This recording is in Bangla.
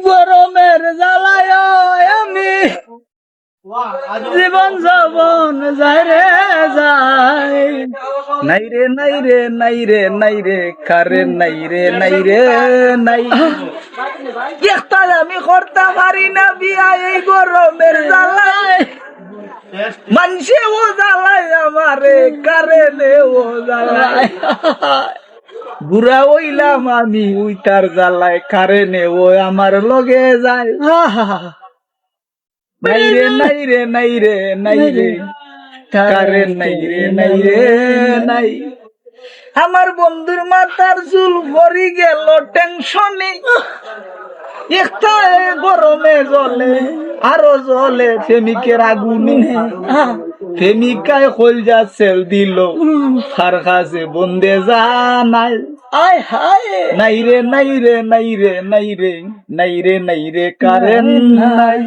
গরমের জ্বালায় আমি জীবন যৌবন যায় রে যায়। নাই রে নাই রে নাই রে নাই রে কারেন্ট নাই রে নাই রে নাই। একটা আমি করতে পারি না বিয়া এই গরমের জ্বালায়। মানুষে ও জ্বালায় আমারে কারেন্টে ও জ্বালায়। বুড়া হইলাম আমি ওই তার জ্বালায় কারেন্টে ও আমার লগে যায়। নাই রে নাই রে নাই রে নাই রে কারেন্ট নাই রে নাই রে নাই। আমার বন্ধুর মাথার চুল ভরি গেল টেনশনে। একটা গরমে জ্বলে আরো জ্বলে প্রেমিকের আগুনে। প্রেমিকায় কলজা সেল দিল তার কাছে বন্দে জানাই। আয় হায় নাই রে নাই রে নাই রে নাই রে নাই রে নাই রে কারেন্ট নাই।